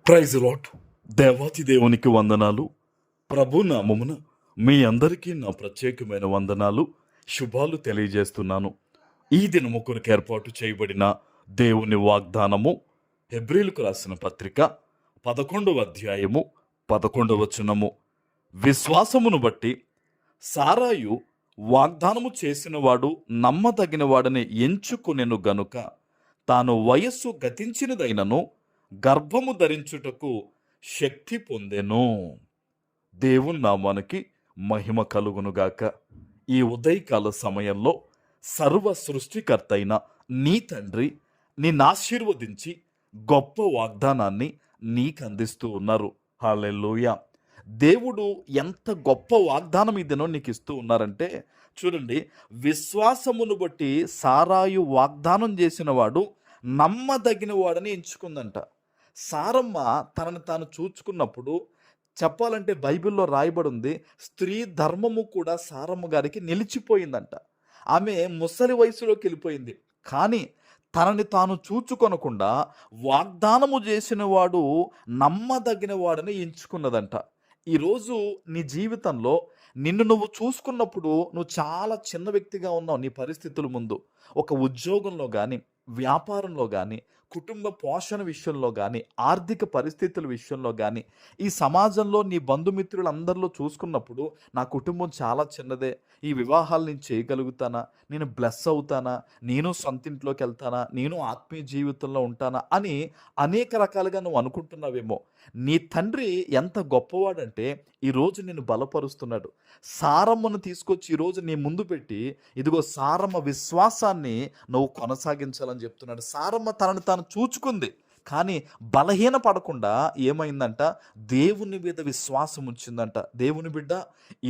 Praise lot. దేవాతి దేవునికి వందనాలు. ప్రభు నామమున మీ అందరికీ నా ప్రత్యేకమైన వందనాలు, శుభాలు తెలియజేస్తున్నాను. ఈ దినము కొరకు ఏర్పాటు చేయబడిన దేవుని వాగ్దానము హెబ్రీలకు రాసిన పత్రిక 11వ అధ్యాయము 11వ వచనము. విశ్వాసమును బట్టి సారాయు వాగ్దానము చేసినవాడు నమ్మదగిన వాడని ఎంచుకొనెను గనుక తాను వయస్సు గతించినదైనను గర్భము ధరించుటకు శక్తి పొందెను. దేవుని నామానికి మహిమ కలుగునుగాక. ఈ ఉదయకాల సమయంలో సర్వ సృష్టికర్త అయిన నీ తండ్రి నిన్ను ఆశీర్వదించి గొప్ప వాగ్దానాన్ని నీకు అందిస్తూ ఉన్నారు. హల్లెలూయా. దేవుడు ఎంత గొప్ప వాగ్దానం ఇదేనో నీకు ఇస్తూ ఉన్నారంటే చూడండి, విశ్వాసమును బట్టి సారాయు వాగ్దానం చేసిన వాడు నమ్మదగిన వాడని ఎంచుకుందంట. సారమ్మ తనని తాను చూచుకున్నప్పుడు చెప్పాలంటే బైబిల్లో రాయబడి ఉంది, స్త్రీ ధర్మము కూడా సారమ్మ గారికి నిలిచిపోయిందంట. ఆమె ముసలి వయసులోకి వెళ్ళిపోయింది, కానీ తనని తాను చూచుకొనకుండా వాగ్దానము చేసిన వాడు నమ్మదగిన వాడని ఎంచుకున్నదంట. ఈరోజు నీ జీవితంలో నిన్ను నువ్వు చూసుకున్నప్పుడు నువ్వు చాలా చిన్న వ్యక్తిగా ఉన్నావు. నీ పరిస్థితుల ముందు ఒక ఉద్యోగంలో కానీ, వ్యాపారంలో కానీ, కుటుంబ పోషణ విషయంలో కానీ, ఆర్థిక పరిస్థితుల విషయంలో కానీ, ఈ సమాజంలో నీ బంధుమిత్రులందరిలో చూసుకున్నప్పుడు నా కుటుంబం చాలా చిన్నదే, ఈ వివాహాలు నేను చేయగలుగుతానా, నేను బ్లెస్ అవుతానా, నేను సొంతింట్లోకి వెళ్తానా, నేను ఆత్మీయ జీవితంలో ఉంటానా అని అనేక రకాలుగా నువ్వు అనుకుంటున్నావేమో. నీ తండ్రి ఎంత గొప్పవాడంటే ఈరోజు నిన్ను బలపరుస్తున్నాడు. సారమ్మను తీసుకొచ్చి ఈరోజు నీ ముందు పెట్టి, ఇదిగో సారమ్మ విశ్వాసాన్ని నువ్వు కొనసాగించాలని చెప్తున్నాడు. సారమ్మ తనను తాను చూచుకుంది, కానీ బలహీన పడకుండా ఏమైందంట, దేవుని మీద విశ్వాసం ఉంచిందంట. దేవుని బిడ్డ,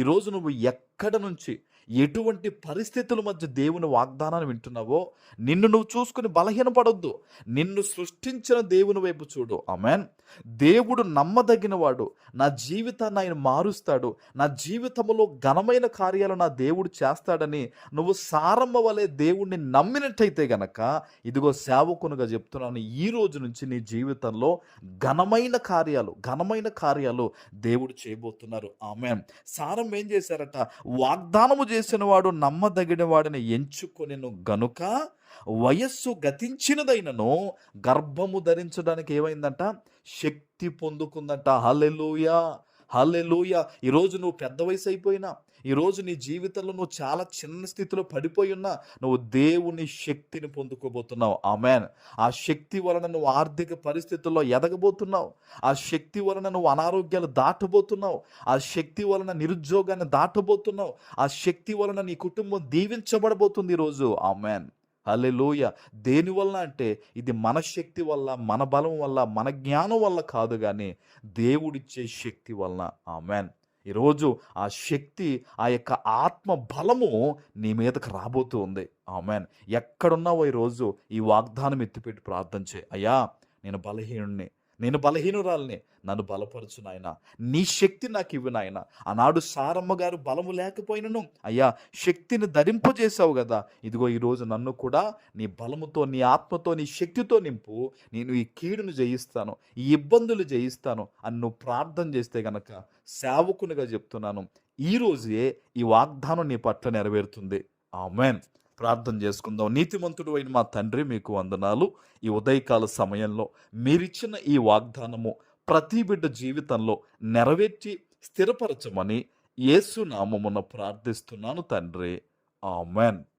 ఈరోజు నువ్వు ఎక్కడ నుంచి ఎటువంటి పరిస్థితుల మధ్య దేవుని వాగ్దానాన్ని వింటున్నావో నిన్ను నువ్వు చూసుకుని బలహీనపడొద్దు. నిన్ను సృష్టించిన దేవుని వైపు చూడు. ఆమేన్. దేవుడు నమ్మదగిన వాడు. నా జీవితాన్ని ఆయన మారుస్తాడు. నా జీవితంలో ఘనమైన కార్యాలు నా దేవుడు చేస్తాడని నువ్వు సారమ్మ వలె దేవుణ్ణి నమ్మినట్టయితే గనక, ఇదిగో సేవకునిగా చెప్తున్నాను, ఈ రోజు నుంచి నీ జీవితంలో ఘనమైన కార్యాలు దేవుడు చేయబోతున్నారు. ఆమేన్. సారమ్మ ఏం చేశారట, వాగ్దానము చేసిన వాడు నమ్మదగిన వాడిని ఎంచుకొనెను గనుక వయస్సు గతించినదైనను గర్భము ధరించడానికి ఏమైందంట, శక్తి పొందుకుందంట. హల్లెలూయా, హల్లెలూయా. ఈరోజు నువ్వు పెద్ద వయసు అయిపోయినా, ఈరోజు నీ జీవితంలో నువ్వు చాలా చిన్న స్థితిలో పడిపోయి ఉన్నా, నువ్వు దేవుని శక్తిని పొందుకోబోతున్నావు. ఆమేన్. ఆ శక్తి వలన నువ్వు ఆర్థిక పరిస్థితుల్లో ఎదగబోతున్నావు. ఆ శక్తి వలన నువ్వు అనారోగ్యాలు దాటబోతున్నావు. ఆ శక్తి వలన నిరుద్యోగాన్ని దాటబోతున్నావు. ఆ శక్తి వలన నీ కుటుంబం దీవించబడబోతుంది ఈరోజు. ఆమేన్. హల్లెలూయా. దేని వలన అంటే ఇది మన శక్తి వల్ల, మన బలం వల్ల, మన జ్ఞానం వల్ల కాదు, కానీ దేవుడిచ్చే శక్తి వలన. ఆమేన్. ఈరోజు ఆ శక్తి, ఆ యొక్క ఆత్మ బలము నీ మీదకి రాబోతూ ఉంది. ఆమేన్. ఎక్కడున్నావో ఈరోజు ఈ వాగ్దానం ఎత్తిపెట్టి ప్రార్థన చేయి. అయ్యా, నేను బలహీనురాల్ని, నన్ను బలపరచు నాయన, నీ శక్తి నాకు ఇవ్వు నాయన. ఆనాడు సారమ్మ గారు బలము లేకపోయినను అయ్యా శక్తిని ధరింపజేసావు కదా, ఇదిగో ఈరోజు నన్ను కూడా నీ బలముతో, నీ ఆత్మతో, నీ శక్తితో నింపు. నేను ఈ కీడును జయిస్తాను, ఈ ఇబ్బందులు జయిస్తాను అని నువ్వు ప్రార్థన చేస్తే గనక, సేవకునిగా చెప్తున్నాను, ఈరోజే ఈ వాగ్దానం నీ పట్ల నెరవేరుతుంది. ఆమేన్. ప్రార్థన చేసుకుందాం. నీతిమంతుడు అయిన మా తండ్రి, మీకు వందనాలు. ఈ ఉదయకాల సమయంలో మీరిచ్చిన ఈ వాగ్దానము ప్రతి బిడ్డ జీవితంలో నెరవేర్చి స్థిరపరచమని యేసు నామమున ప్రార్థిస్తున్నాను తండ్రి. ఆమేన్.